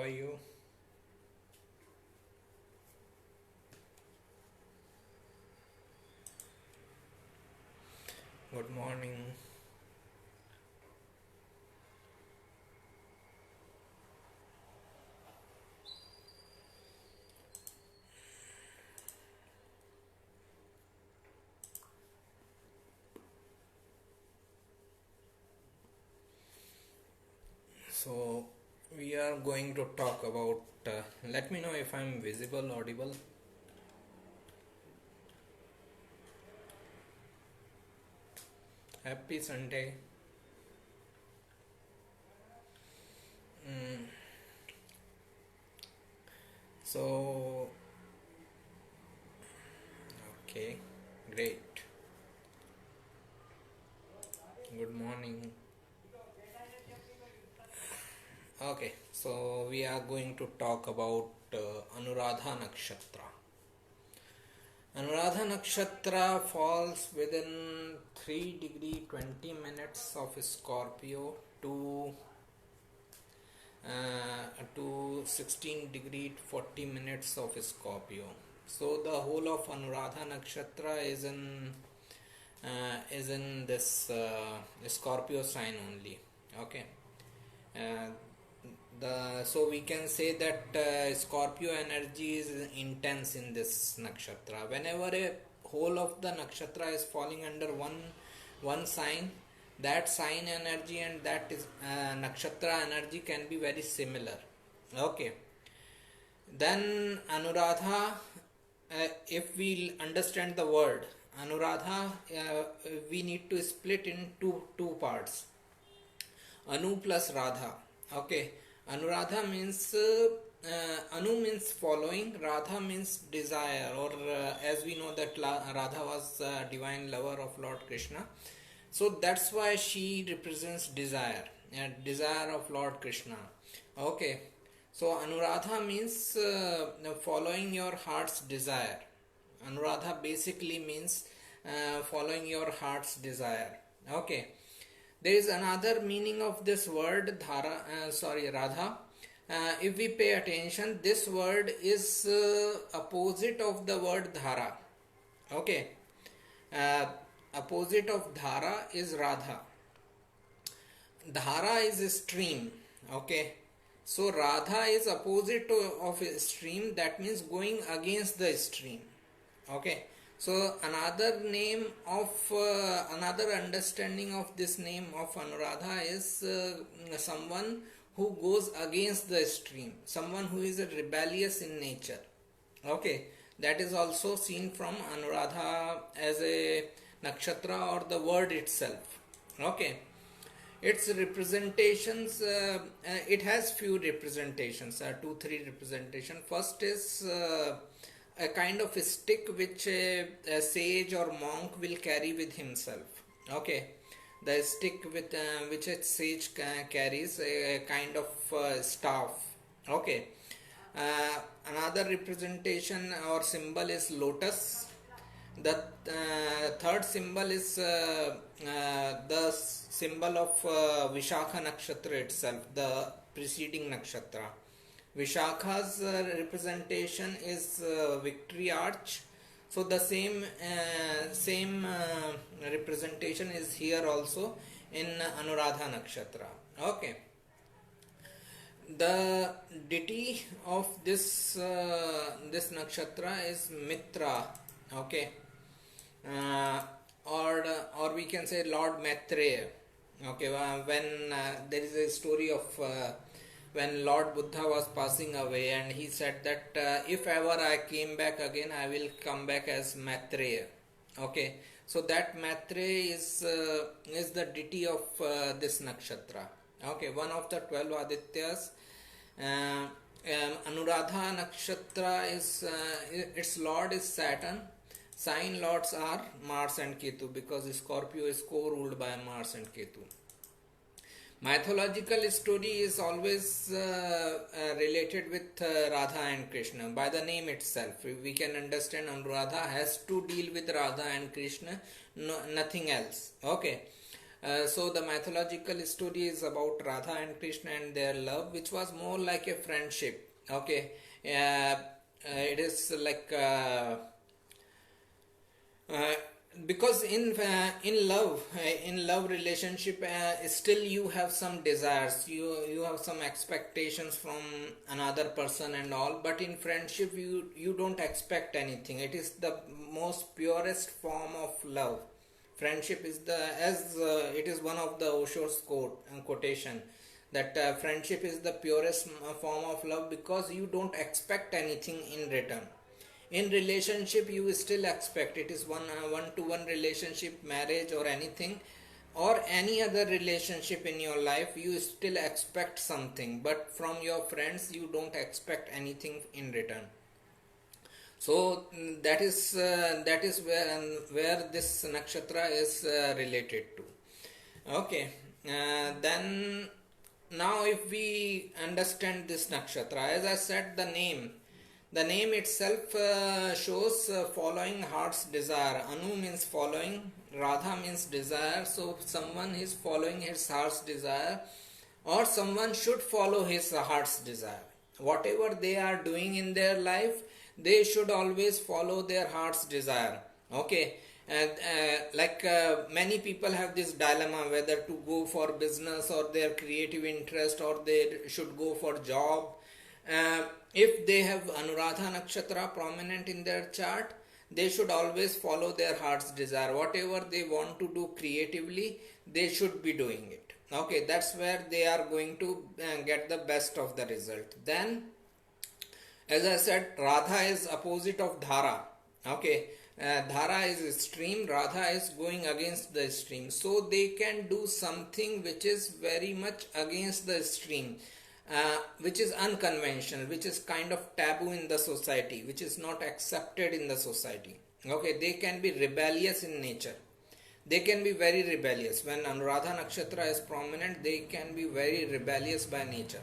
are you? Good morning. So, we are going to talk about. Let me know if I'm visible, audible. Happy Sunday. Mm, so, okay, great. Good morning. Okay, so we are going to talk about Anuradha Nakshatra. Anuradha Nakshatra falls within 3 degree 20 minutes of Scorpio to 16 degree 40 minutes of Scorpio. So the whole of Anuradha Nakshatra is in this Scorpio sign only. Okay. Uh, the so we can say that Scorpio energy is intense in this nakshatra. Whenever a whole of the nakshatra is falling under one sign, that sign energy and that is nakshatra energy can be very similar. Okay. Then Anuradha, if we understand the word Anuradha, we need to split in two parts. Anu plus Radha. Okay. Anuradha means Anu means following, Radha means desire, or as we know that Radha was divine lover of Lord Krishna. So that's why she represents desire, desire of Lord Krishna. Okay. So Anuradha means following your heart's desire. Anuradha basically means following your heart's desire. Okay. There is another meaning of this word Radha. If we pay attention, this word is opposite of the word dhara. Okay. Uh, Opposite of dhara is Radha. Dhara is a stream. Okay. So Radha is opposite of a stream. That means going against the stream. Okay. So another name of another understanding of this name of Anuradha is someone who goes against the stream, someone who is rebellious in nature. Okay, that is also seen from Anuradha as a nakshatra or the word itself. Okay, its representations, it has few representations, 2 3 representation. First is a kind of a stick which a sage or monk will carry with himself. Okay, the stick with which a sage carries, a kind of staff. Okay. Another representation or symbol is lotus. The third symbol is the symbol of Vishakha Nakshatra itself, the preceding nakshatra. Vishakha's representation is victory arch. So the same representation is here also in Anuradha Nakshatra. Okay. The deity of this nakshatra is Mitra. Okay. Uh, or we can say Lord Maitreya. Okay. When there is a story of when Lord Buddha was passing away, and he said that if ever I came back again, I will come back as Maitreya. Okay. So that Maitreya is the deity of this nakshatra. Okay, one of the 12 Adityas. Anuradha Nakshatra is its lord is Saturn. Sign lords are Mars and Ketu, because Scorpio is co-ruled by Mars and Ketu. Mythological story is always related with Radha and Krishna. By the name itself, we can understand Anuradha has to deal with Radha and Krishna, no, nothing else. Okay. So the mythological story is about Radha and Krishna and their love, which was more like a friendship. Okay, it is like uh, because in love relationship, still you have some desires, you have some expectations from another person and all, but in friendship you don't expect anything. It is the most purest form of love. Friendship is the, as it is one of the Osho's quotation, that friendship is the purest form of love, because you don't expect anything in return. In relationship you still expect. It is one to one relationship, marriage or anything, or any other relationship in your life, you still expect something, but from your friends you don't expect anything in return. So that is where this nakshatra is related to. Okay, then now if we understand this nakshatra, as I said, the name itself shows following heart's desire. Anu means following, Radha means desire. So someone is following his heart's desire, or someone should follow his heart's desire. Whatever they are doing in their life, they should always follow their heart's desire. Okay, and many people have this dilemma whether to go for business or their creative interest, or they should go for job. If they have Anuradha Nakshatra prominent in their chart, they should always follow their heart's desire. Whatever they want to do creatively, they should be doing it. Okay, that's where they are going to get the best of the result. Then, as I said, Radha is opposite of Dhara. Okay, Dhara is stream, Radha is going against the stream. So they can do something which is very much against the stream. Which is unconventional, which is kind of taboo in the society, which is not accepted in the society. Okay, they can be rebellious in nature. They can be very rebellious. When Anuradha Nakshatra is prominent, they can be very rebellious by nature.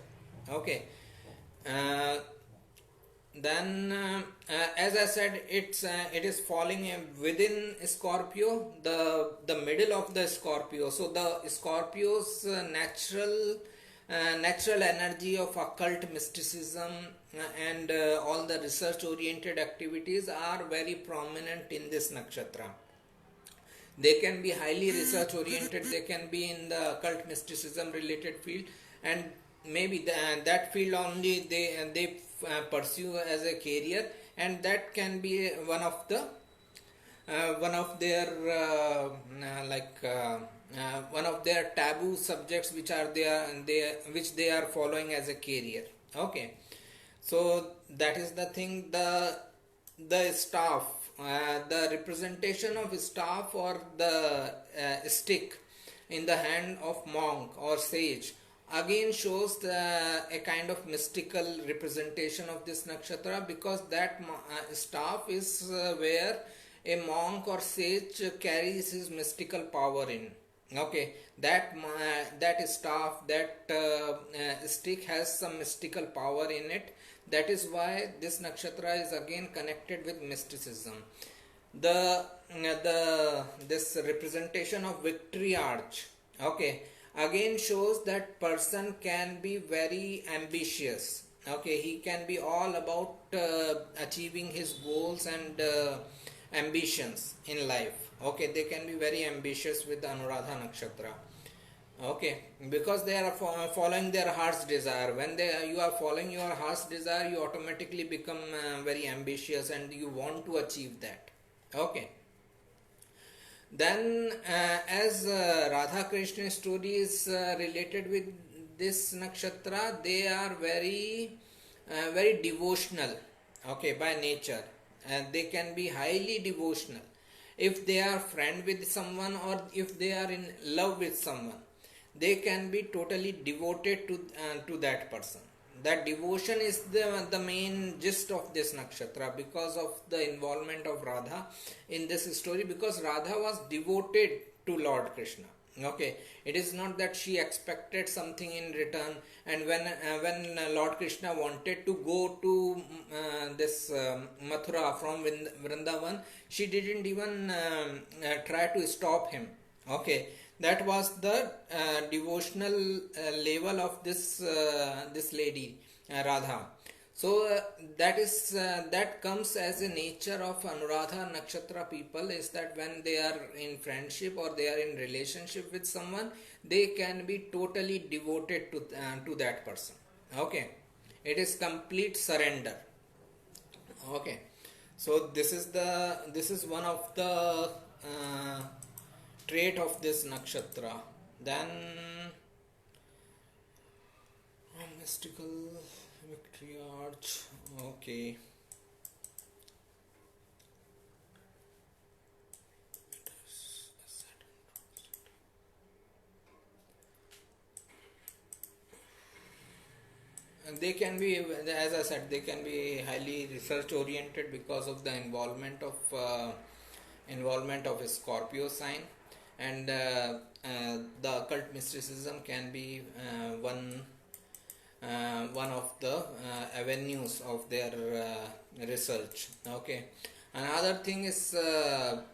Okay. Then, as I said, it is falling within Scorpio, the middle of the Scorpio. So the Scorpio's natural energy of occult mysticism and all the research oriented activities are very prominent in this nakshatra. They can be highly research oriented, they can be in the occult mysticism related field, and maybe that field only they pursue as a career, and that can be one of their one of their taboo subjects which are which they are following as a career. Okay, so that is the thing. The staff, the representation of staff or the stick in the hand of monk or sage again shows a kind of mystical representation of this nakshatra, because that staff is where a monk or sage carries his mystical power in. Okay, that staff, that stick has some mystical power in it. That is why this nakshatra is again connected with mysticism. This representation of victory arch, okay, again shows that person can be very ambitious. Okay, he can be all about achieving his goals and ambitions in life. Okay, they can be very ambitious with the Anuradha Nakshatra. Okay, because they are following their heart's desire. When you are following your heart's desire, you automatically become very ambitious and you want to achieve that. Okay. Then as Radha Krishna story is related with this nakshatra, they are very devotional. Okay, by nature, and they can be highly devotional. If they are friend with someone, or if they are in love with someone, they can be totally devoted to that person. That devotion is the main gist of this nakshatra, because of the involvement of Radha in this story, because Radha was devoted to Lord Krishna. Okay, it is not that she expected something in return, and when Lord Krishna wanted to go to this Mathura from Vrindavan, she didn't even try to stop him. Okay, That was the devotional level of this lady, Radha. So that comes as a nature of Anuradha Nakshatra people, is that when they are in friendship or they are in relationship with someone, they can be totally devoted to that person. Okay, it is complete surrender. Okay, so this is one of the trait of this nakshatra. Then mystical victory arch. Okay. And they can be, as I said, they can be highly research oriented because of the involvement of a Scorpio sign, and the occult mysticism can be one of the avenues of their research. Okay, another thing is,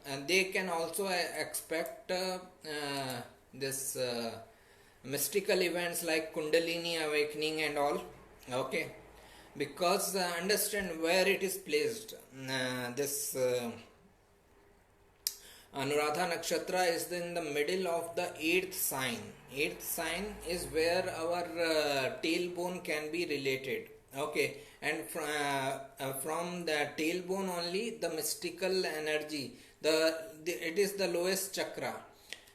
and they can also expect this mystical events like Kundalini awakening and all. Okay, because understand where it is placed. This Anuradha Nakshatra is in the middle of the eighth sign. Eighth sign is where our tailbone can be related. Okay, and from the tailbone only the mystical energy, it is the lowest chakra,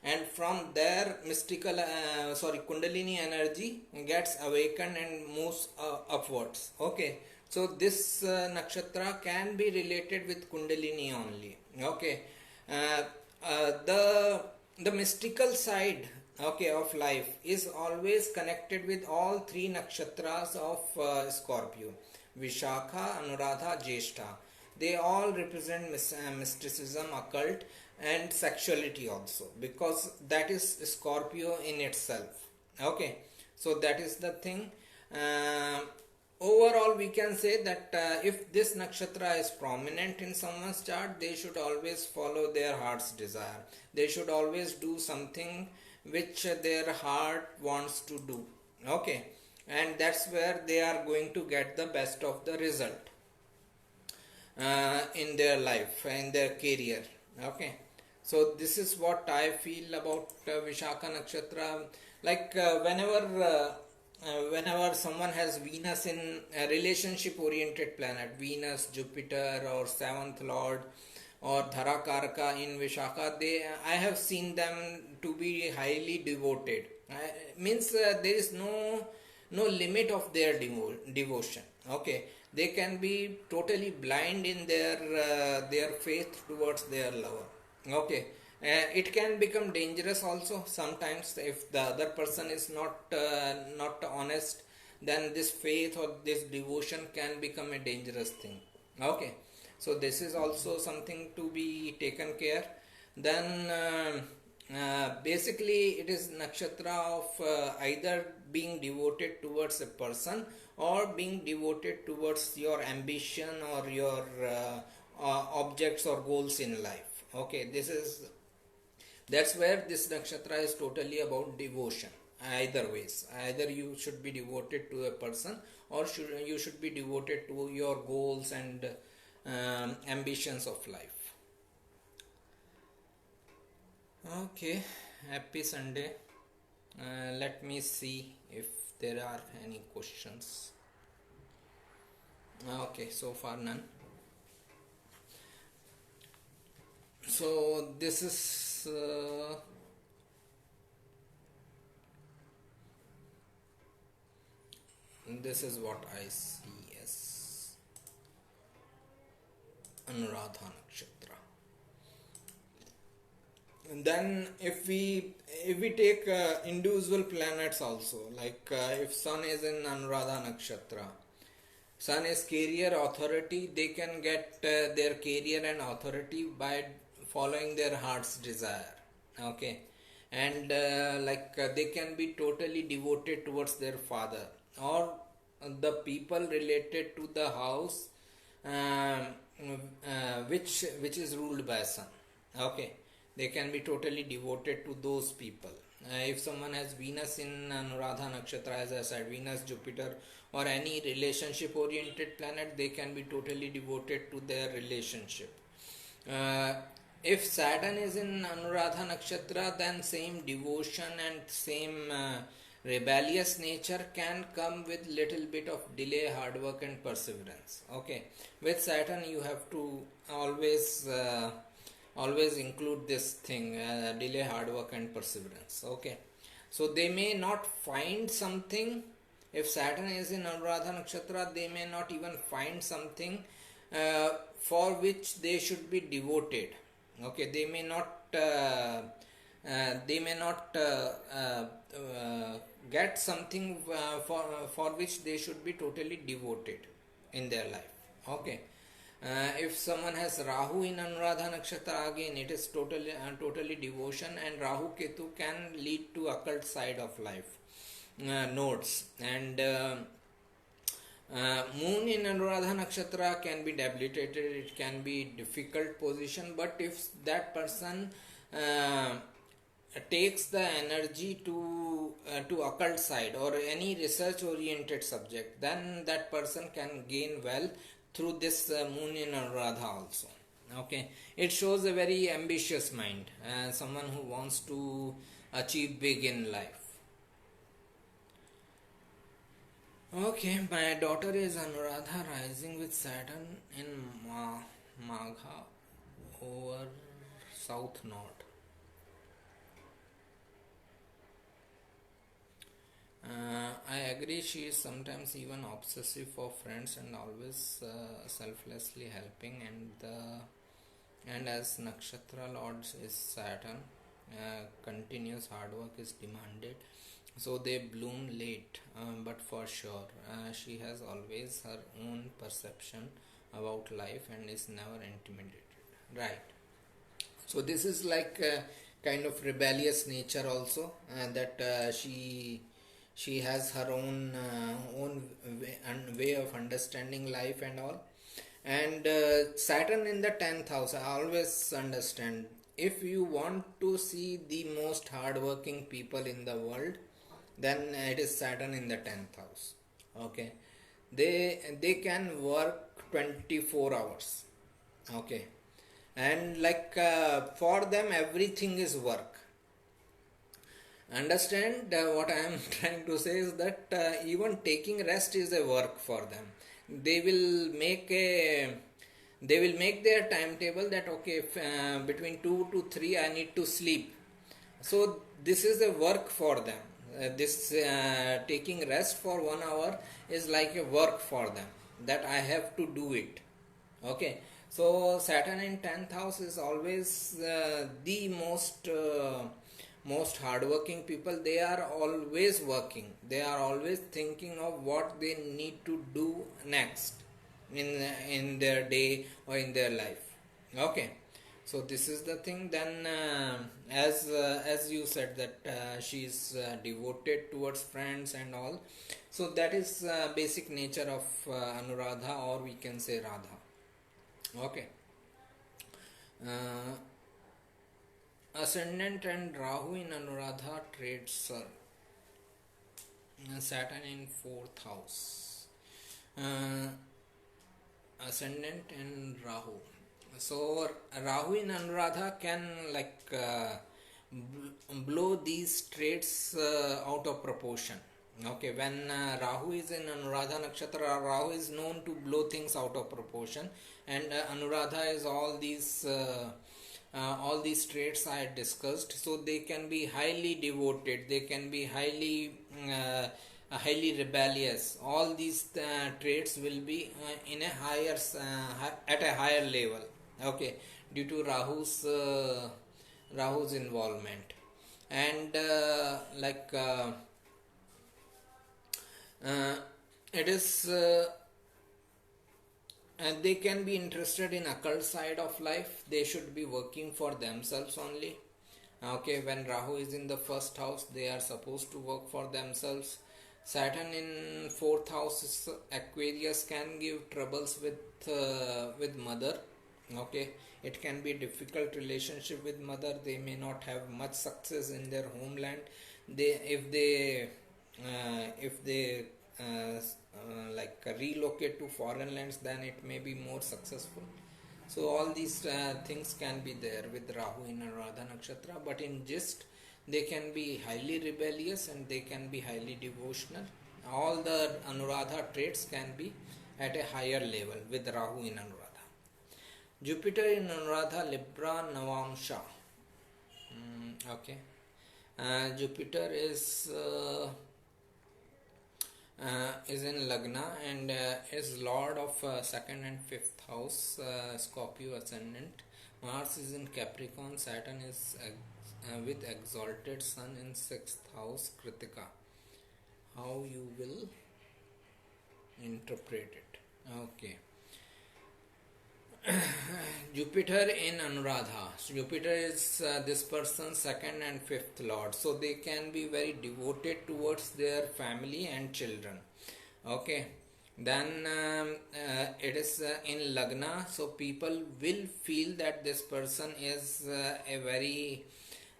and from there mystical Kundalini energy gets awakened and moves upwards. Okay, so this nakshatra can be related with Kundalini only. Okay, uh, the mystical side, okay, of life is always connected with all three nakshatras of Scorpio: Vishakha, Anuradha, Jyeshtha. They all represent mysticism, occult, and sexuality also, because that is Scorpio in itself. Okay, so that is the thing. uh, Overall we can say that if this nakshatra is prominent in someone's chart, they should always follow their heart's desire. They should always do something which their heart wants to do. Okay, and that's where they are going to get the best of the result in their life, in their career. Okay, so this is what I feel about Vishakha nakshatra. Like whenever someone has Venus in a relationship oriented planet, Venus, Jupiter, or seventh lord, or Dharakaraka in Vishakha, I have seen them to be highly devoted. Means there is no limit of their devotion. Okay, they can be totally blind in their faith towards their lover. Okay, it can become dangerous also sometimes if the other person is not honest. Then this faith or this devotion can become a dangerous thing. Okay, so this is also something to be taken care. Then basically it is nakshatra of either being devoted towards a person or being devoted towards your ambition or your objects or goals in life. Okay, that's where this nakshatra is totally about devotion. Either ways, either you should be devoted to a person, or you should be devoted to your goals and ambitions of life. Okay, happy Sunday. Let me see if there are any questions. Okay, so far none. So this is what I see as Anuradha Nakshatra. And then if we take individual planets also, like if Sun is in Anuradha Nakshatra, Sun is career authority. They can get their career and authority by following their heart's desire. Okay, and they can be totally devoted towards their father or the people related to the house which is ruled by Sun. Okay, They can be totally devoted to those people. If someone has Venus in Anuradha Nakshatra, as I said, Venus, Jupiter, or any relationship oriented planet, they can be totally devoted to their relationship. Uh, if Saturn is in Anuradha Nakshatra, then same devotion and same rebellious nature can come with little bit of delay, hard work, and perseverance. Okay, with Saturn, you have to always include this thing, delay, hard work, and perseverance. Okay, so they may not find something. If Saturn is in Anuradha Nakshatra, they may not even find something for which they should be devoted. Okay, they may not get something for which they should be totally devoted in their life. Okay, if someone has Rahu in Anuradha Nakshatra, again it is totally devotion, and Rahu Ketu can lead to occult side of life nodes. And Moon in Anuradha Nakshatra can be debilitated, it can be difficult position, but if that person takes the energy to occult side or any research oriented subject, then that person can gain well through this Moon in Anuradha also. Okay, it shows a very ambitious mind, someone who wants to achieve big in life. Okay, my daughter is Anuradha rising with Saturn in Magha over South Node. I agree, she is sometimes even obsessive for friends and always selflessly helping, and as Nakshatra Lord is Saturn, continuous hard work is demanded. So they bloom late, but for sure, she has always her own perception about life and is never intimidated. Right. So this is like a kind of rebellious nature also, that she has her own way of understanding life and all. And Saturn in the 10th house, I always understand, if you want to see the most hardworking people in the world, then it is Saturn in the 10th house. Okay, they can work 24 hours. Okay, and like for them everything is work. Understand what I am trying to say is that even taking rest is a work for them. They will make their timetable that okay, if, between 2 to 3 I need to sleep. So this is a work for them. This taking rest for 1 hour is like a work for them, that I have to do it. Okay, so Saturn in 10th house is always the most hardworking people. They are always working, they are always thinking of what they need to do next in their day or in their life. Okay, so this is the thing. Then as you said that she is devoted towards friends and all, so that is basic nature of Anuradha, or we can say Radha. Okay, ascendant and Rahu in Anuradha trades Saturn in 4th house, ascendant and Rahu. So Rahu in Anuradha can like blow these traits out of proportion. Okay, when Rahu is in Anuradha Nakshatra, Rahu is known to blow things out of proportion, and Anuradha is all these traits I had discussed. So they can be highly devoted, they can be highly rebellious. All these traits will be in a higher at a higher level. Okay, due to Rahu's involvement. And it is and they can be interested in occult side of life. They should be working for themselves only. Okay, when Rahu is in the 1st house, they are supposed to work for themselves. Saturn in 4th house, Aquarius, can give troubles with mother. Okay, it can be difficult relationship with mother. They may not have much success in their homeland. If they like relocate to foreign lands, then it may be more successful. So all these things can be there with Rahu in Anuradha Nakshatra, but in gist they can be highly rebellious and they can be highly devotional. All the Anuradha traits can be at a higher level with Rahu in Anuradha. Jupiter in Anuradha, Libra, Navamsha. Okay. Jupiter is in Lagna and is Lord of second and fifth house, Scorpio ascendant. Mars is in Capricorn. Saturn is with exalted Sun in sixth house, Kritika. How you will interpret it? Okay. Jupiter in Anuradha. Jupiter is this person's second and fifth lord, so they can be very devoted towards their family and children. Okay, then it is in Lagna, so people will feel that this person is a very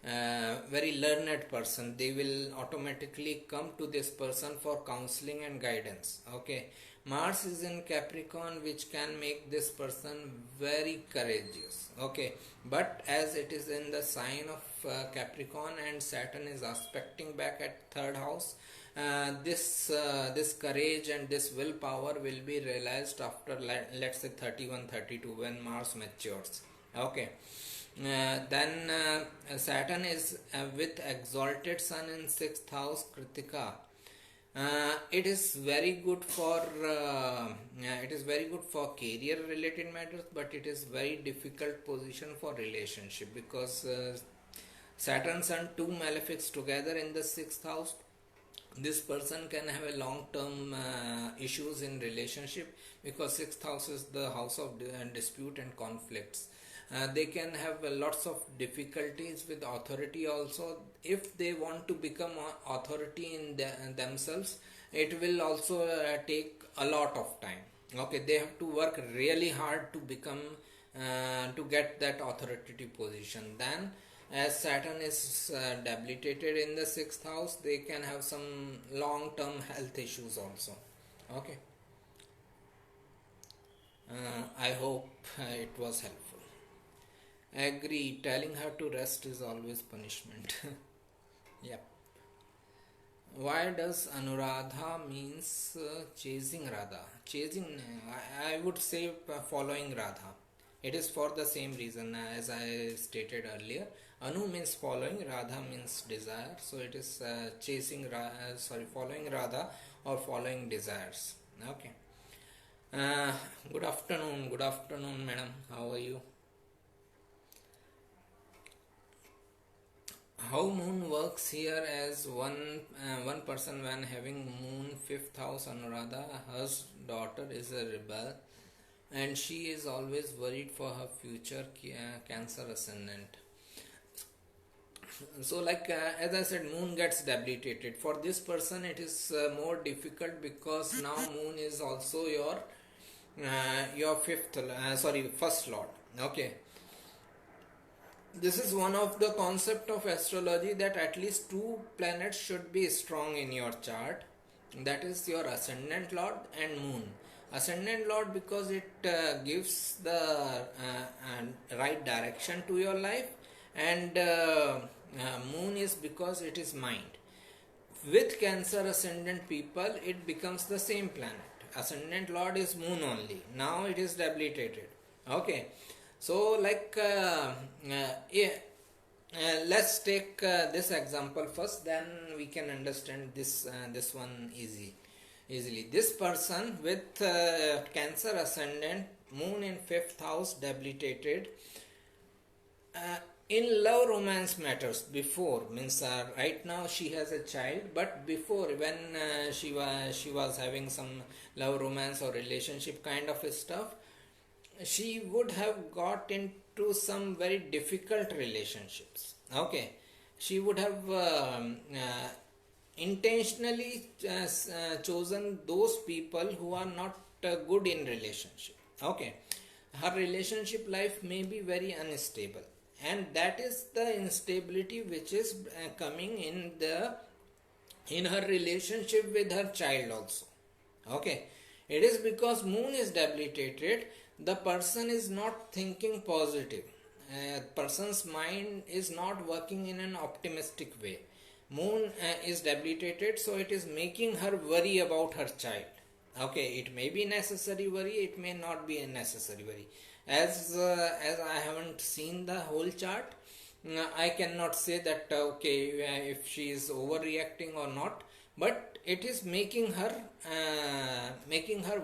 learned person. They will automatically come to this person for counseling and guidance. Okay, Mars is in Capricorn, which can make this person very courageous. Okay, but as it is in the sign of Capricorn and Saturn is aspecting back at third house, this courage and this willpower will be realized after let's say 31-32 when Mars matures. Okay. Then Saturn is with exalted Sun in sixth house, Kritika. It is very good for career related matters, but it is very difficult position for relationship because Saturn Sun two malefics together in the sixth house. This person can have a long term issues in relationship because sixth house is the house of dispute and conflicts. They can have lots of difficulties with authority also. If they want to become authority in themselves, it will also take a lot of time. Okay, they have to work really hard to become to get that authoritative position. Then as Saturn is debilitated in the sixth house, they can have some long term health issues also. Okay, I hope it was helpful. Agree, telling her to rest is always punishment. Yep. Why does Anuradha means chasing Radha? Chasing, I would say following Radha. It is for the same reason as I stated earlier. Anu means following, Radha means desire. So it is following Radha or following desires. Okay. Good afternoon, madam. How are you? How moon works here as one person when having moon fifth house Anuradha, her daughter is a rebel and she is always worried for her future, Cancer ascendant. So like as I said, moon gets debilitated. For this person it is more difficult because now moon is also your first lord. Okay, this is one of the concept of astrology that at least two planets should be strong in your chart. That is your ascendant lord and moon. Ascendant lord because it gives the right direction to your life, and moon is because it is mind. With Cancer ascendant people, it becomes the same planet. Ascendant lord is moon only. Now it is debilitated. Okay. So like let's take this example first, then we can understand this one easily. This person with Cancer ascendant, moon in fifth house, debilitated, in love romance matters before, means right now she has a child, but before when she was having some love romance or relationship kind of stuff, she would have got into some very difficult relationships. Okay, she would have intentionally chosen those people who are not good in relationship. Okay, her relationship life may be very unstable, and that is the instability which is coming in her relationship with her child also. Okay, it is because moon is debilitated, the person is not thinking positive, person's mind is not working in an optimistic way. Moon is debilitated, so it is making her worry about her child. Okay, it may be necessary worry, it may not be a necessary worry. As I haven't seen the whole chart, I cannot say that okay, if she is overreacting or not, but it is making her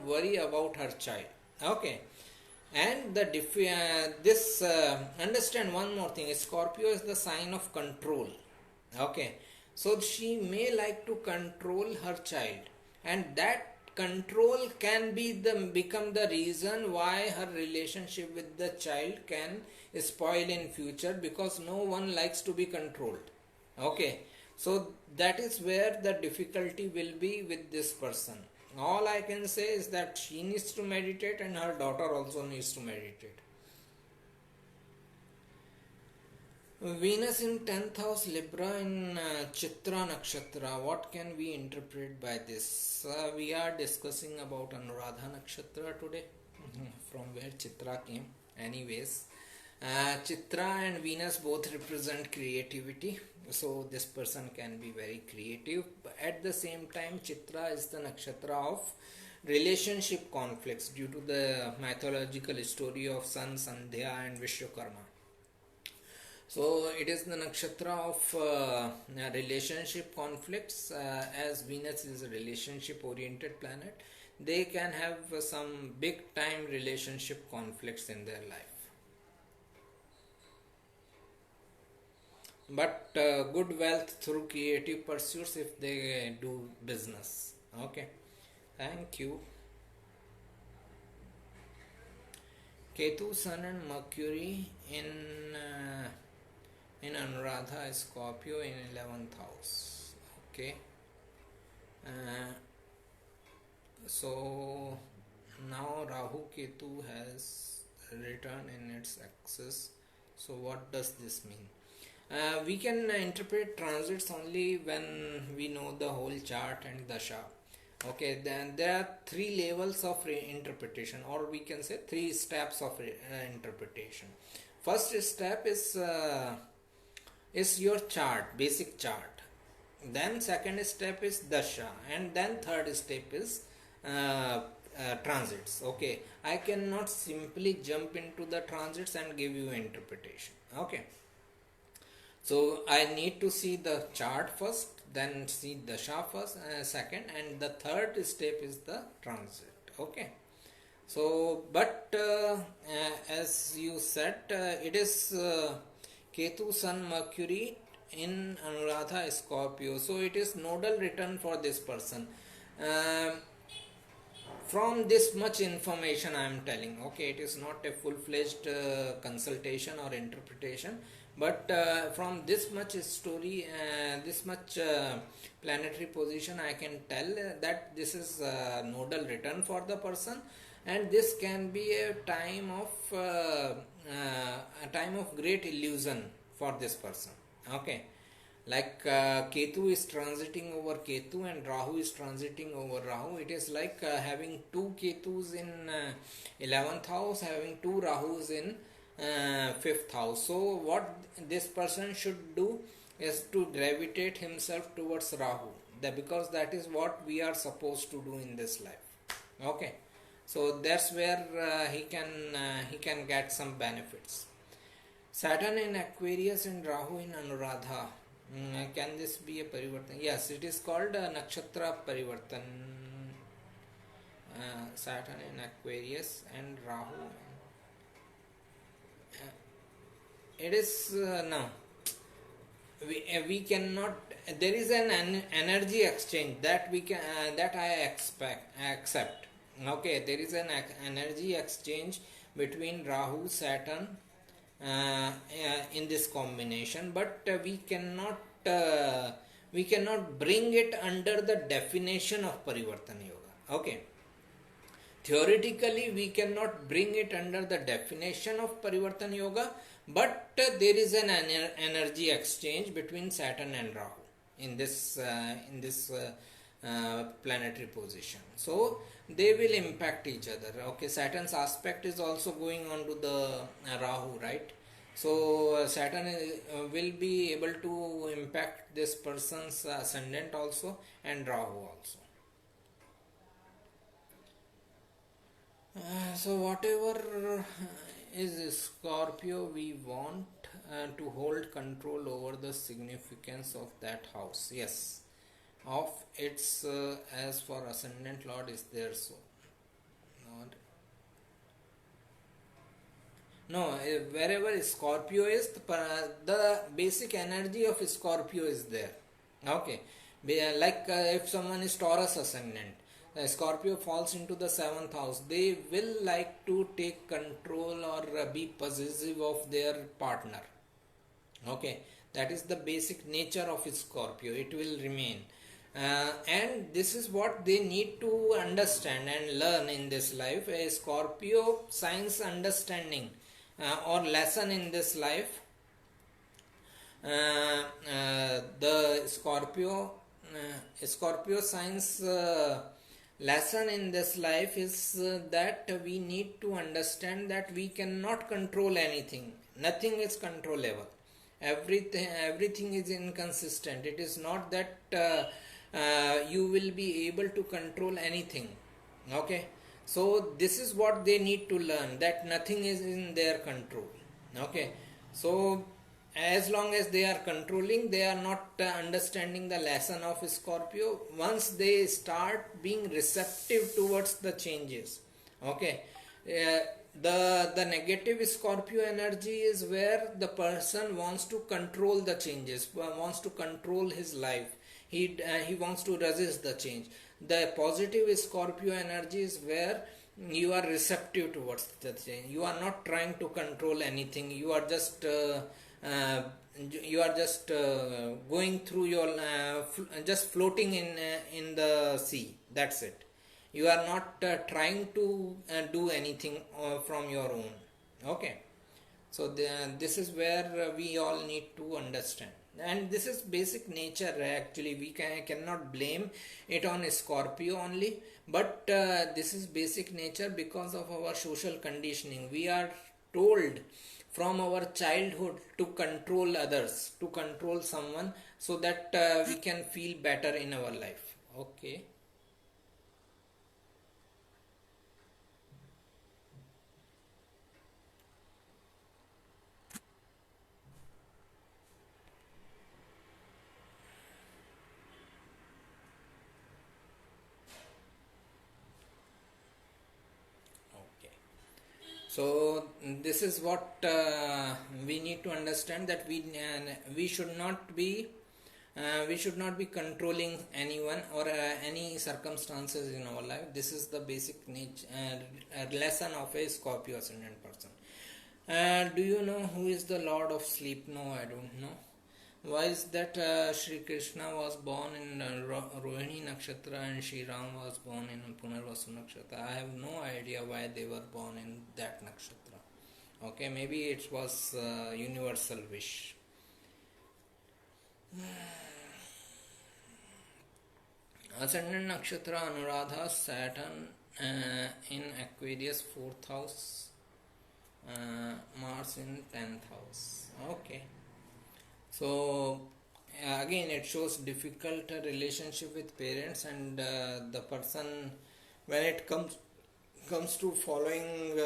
worry about her child. Okay, and this understand one more thing, Scorpio is the sign of control. Okay, so she may like to control her child, and that control can become the reason why her relationship with the child can spoil in future, because no one likes to be controlled. Okay, so that is where the difficulty will be with this person. All I can say is that she needs to meditate, and her daughter also needs to meditate. Venus in 10th house Libra in Chitra Nakshatra. What can we interpret by this? We are discussing about Anuradha Nakshatra today, from where Chitra came. Anyways, Chitra and Venus both represent creativity, so this person can be very creative. But at the same time, Chitra is the nakshatra of relationship conflicts due to the mythological story of Sun, Sandhya, and Vishwakarma. So it is the nakshatra of relationship conflicts. As Venus is a relationship oriented planet, they can have some big time relationship conflicts in their life. But good wealth through creative pursuits if they do business. Okay, thank you. Ketu, Sun and Mercury in Anuradha Scorpio in 11th house. Okay, so now Rahu Ketu has returned in its axis. So what does this mean? We can interpret transits only when we know the whole chart and dasha. Okay, then there are three levels of interpretation, or we can say three steps of interpretation. First step is your chart, basic chart. Then second step is dasha, and then third step is transits. Okay, I cannot simply jump into the transits and give you interpretation. Okay, so I need to see the chart first, then see dasha first, second, and the third step is the transit. Okay, so but as you said, it is Ketu, Sun, Mercury in Anuradha Scorpio, so it is nodal return for this person. From this much information I am telling, okay, it is not a full-fledged consultation or interpretation, but from this much story, this much planetary position, I can tell that this is nodal return for the person, and this can be a time of great illusion for this person. Okay, like Ketu is transiting over Ketu and Rahu is transiting over Rahu. It is like having two Ketus in 11th house, having two Rahus in 5th house. So what this person should do is to gravitate himself towards Rahu, because that is what we are supposed to do in this life. Okay, so that's where he can get some benefits. Saturn in Aquarius and Rahu in Anuradha. Can this be a parivartan? Yes, it is called nakshatra parivartan. Saturn in Aquarius and Rahu. It is no. We cannot. There is an energy exchange that we can that I accept. Okay, there is an energy exchange between Rahu, Saturn in this combination, but we cannot bring it under the definition of Parivartana Yoga. Okay, Theoretically, we cannot bring it under the definition of Parivartan Yoga, but there is an energy exchange between Saturn and Rahu in this planetary position. So they will impact each other. Okay, Saturn's aspect is also going on to the Rahu, right? So Saturn will be able to impact this person's ascendant also, and Rahu also. So whatever is Scorpio, we want to hold control over the significance of that house. Yes, of its as for ascendant lord is there. So not, no, wherever Scorpio is, the basic energy of Scorpio is there. Okay, like if someone is Taurus ascendant, Scorpio falls into the seventh house. They will like to take control or be possessive of their partner. Okay, that is the basic nature of Scorpio. It will remain. And this is what they need to understand and learn in this life. A Scorpio science understanding or lesson in this life, the Scorpio science lesson in this life is that we need to understand that we cannot control anything. Nothing is controllable. Everything is inconsistent. It is not that you will be able to control anything. Okay, so this is what they need to learn, that nothing is in their control. Okay, so as long as they are controlling, they are not understanding the lesson of Scorpio. Once they start being receptive towards the changes, okay, the negative Scorpio energy is where the person wants to control the changes, wants to control his life. He wants to resist the change. The positive Scorpio energy is where you are receptive towards the change. You are not trying to control anything. You are just going through your just floating in the sea. That's it. You are not trying to do anything from your own. Okay, so this is where we all need to understand, and this is basic nature. Actually, we cannot blame it on Scorpio only, but this is basic nature because of our social conditioning. We are told from our childhood to control others, to control someone, so that we can feel better in our life. Okay. Okay. So this is what we need to understand, that we should not be controlling anyone or any circumstances in our life. This is the basic lesson of a Scorpio ascendant person. Do you know who is the Lord of Sleep? No, I don't know. Why is that Sri Krishna was born in Rohini Nakshatra and Sri Ram was born in Punarvasu Nakshatra? I have no idea why they were born in that Nakshatra. Okay, maybe it was universal wish. Ascendant Nakshatra Anuradha, Saturn in Aquarius 4th house, Mars in 10th house. Okay. So again it shows difficult relationship with parents, and the person, when it comes to following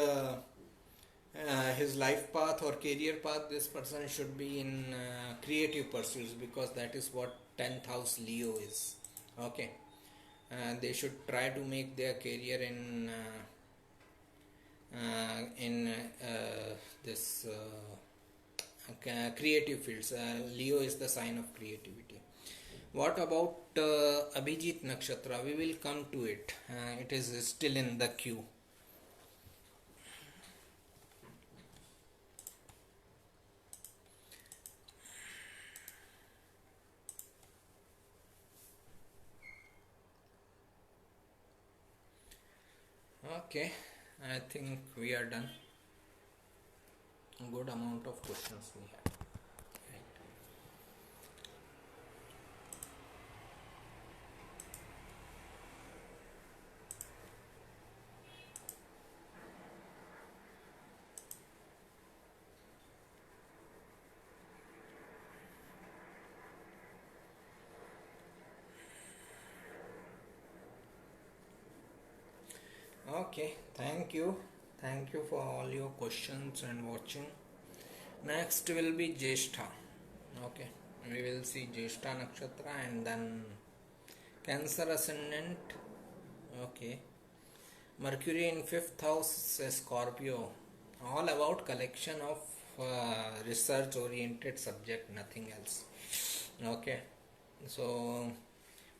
his life path or career path, this person should be in creative pursuits, because that is what 10th house Leo is. Okay, they should try to make their career in this creative fields. Leo is the sign of creativity. What about Abhijit Nakshatra? We will come to it. It is still in the queue. Okay, I think we are done. Good amount of questions we have. Okay, thank you. Thank you for all your questions and watching. Next will be Jyeshtha. Okay, we will see Jyeshtha Nakshatra and then Cancer Ascendant. Okay, Mercury in 5th house, Scorpio. All about collection of research oriented subject, nothing else. Okay, so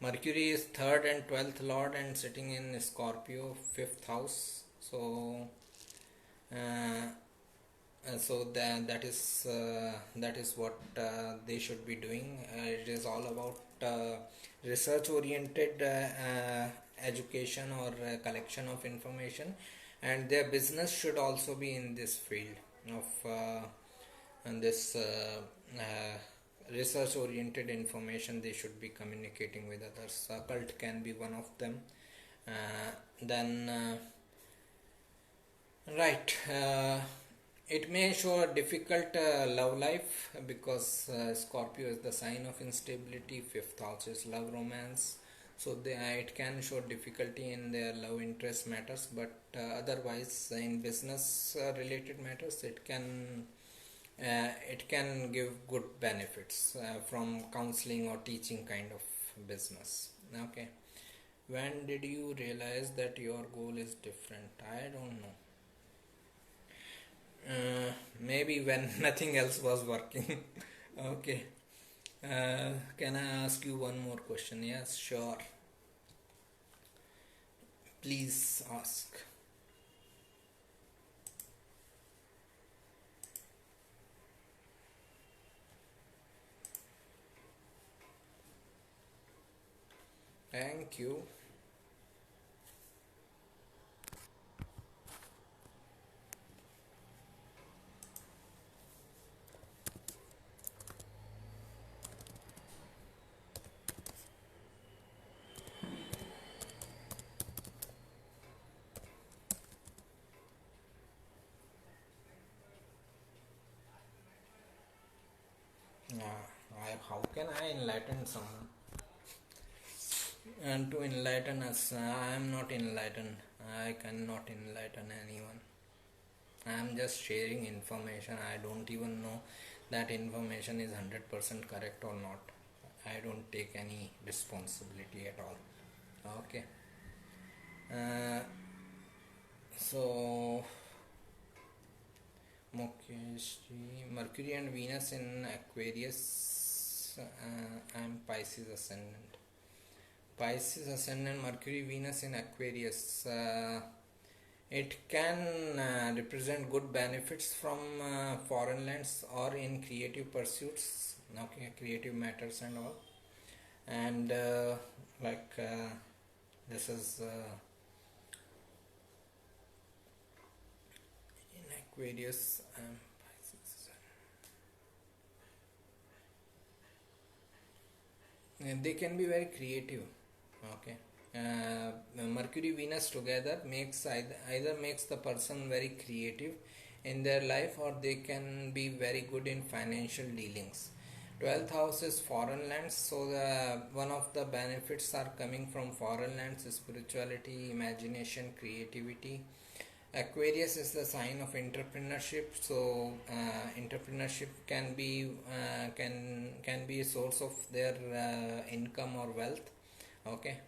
Mercury is 3rd and 12th lord and sitting in Scorpio 5th house. So that is what they should be doing. It is all about research oriented education or collection of information, and their business should also be in this field of and this research oriented information. They should be communicating with others. Cult can be one of them. Then right, it may show a difficult love life because Scorpio is the sign of instability. 5th house is love romance, so it can show difficulty in their love interest matters, but otherwise in business related matters it can give good benefits from counseling or teaching kind of business. Okay, when did you realize that your goal is different? I don't know. Maybe when nothing else was working. Okay, can I ask you one more question? Yes, sure, please ask. Thank you. How can I enlighten someone? And to enlighten us, I am not enlightened. I cannot enlighten anyone. I am just sharing information. I don't even know that information is 100% correct or not. I don't take any responsibility at all. Okay. So Mukesh ji, Mercury and Venus in Aquarius. I'm Pisces ascendant. Pisces ascendant, Mercury, Venus in Aquarius. It can represent good benefits from foreign lands or in creative pursuits. Okay, creative matters and all. And this is in Aquarius. They can be very creative. Okay, Mercury Venus together makes either makes the person very creative in their life, or they can be very good in financial dealings. 12th house is foreign lands, so one of the benefits are coming from foreign lands: spirituality, imagination, creativity. Aquarius is the sign of entrepreneurship, so entrepreneurship can be a source of their income or wealth. Okay,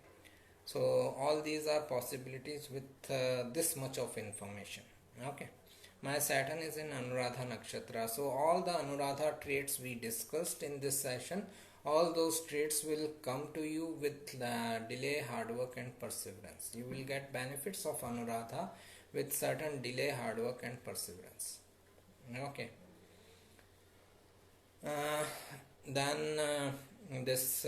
so all these are possibilities with this much of information. Okay, my Saturn is in Anuradha Nakshatra, so all the Anuradha traits we discussed in this session, all those traits will come to you with delay, hard work and perseverance. You will get benefits of Anuradha with certain delay, hard work and perseverance. Okay, then this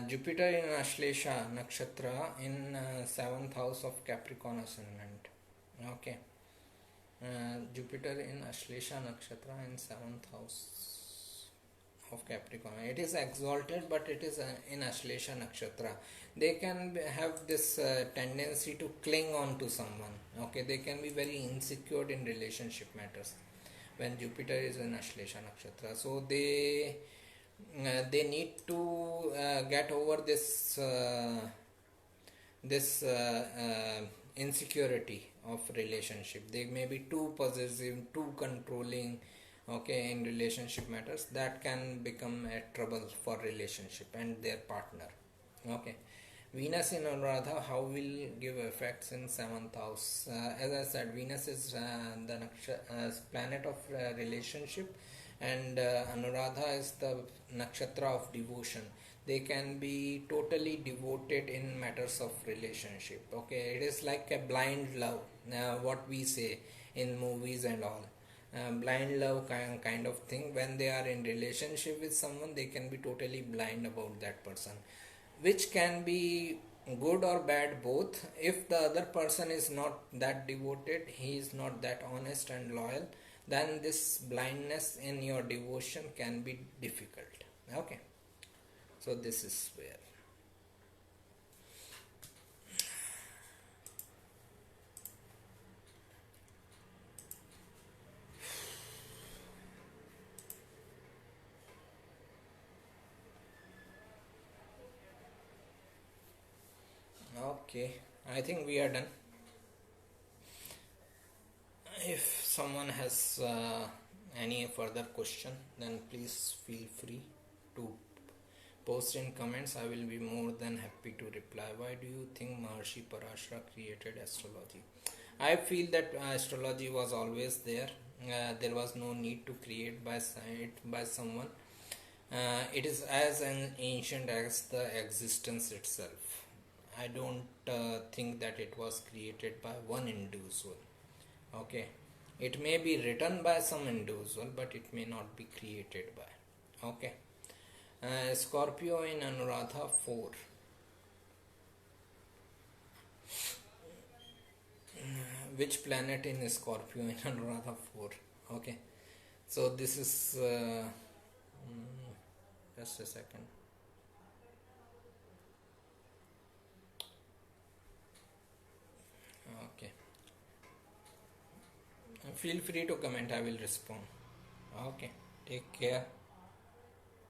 Jupiter in Ashlesha Nakshatra in 7th house of Capricorn ascendant. Okay. Jupiter in Ashlesha Nakshatra in 7th house of Capricorn. It is exalted, but it is in Ashlesha Nakshatra. They can have this tendency to cling on to someone. Okay, they can be very insecure in relationship matters when Jupiter is in Ashlesha Nakshatra. So they need to get over this insecurity of relationship. They may be too possessive, too controlling, okay, in relationship matters. That can become a trouble for relationship and their partner. Okay. Venus in Anuradha, how will give effects in 7th house? As I said, Venus is the planet of relationship, and Anuradha is the nakshatra of devotion. They can be totally devoted in matters of relationship. Okay, it is like a blind love, what we say in movies and all. Blind love kind of thing. When they are in relationship with someone, they can be totally blind about that person, which can be good or bad both. If the other person is not that devoted, he is not that honest and loyal, then this blindness in your devotion can be difficult. Okay, so this is where. Okay, I think we are done. If someone has any further question, then please feel free to post in comments. I will be more than happy to reply. Why do you think Maharshi Parashara created astrology? I feel that astrology was always there. There was no need to create it by someone. It is as an ancient as the existence itself. I don't think that it was created by one individual. Okay, it may be written by some individual, but it may not be created by. Okay. Scorpio in Anuradha 4. Which planet in Scorpio in Anuradha 4? Okay, so this is just a second. Okay, feel free to comment, I will respond. Okay, take care.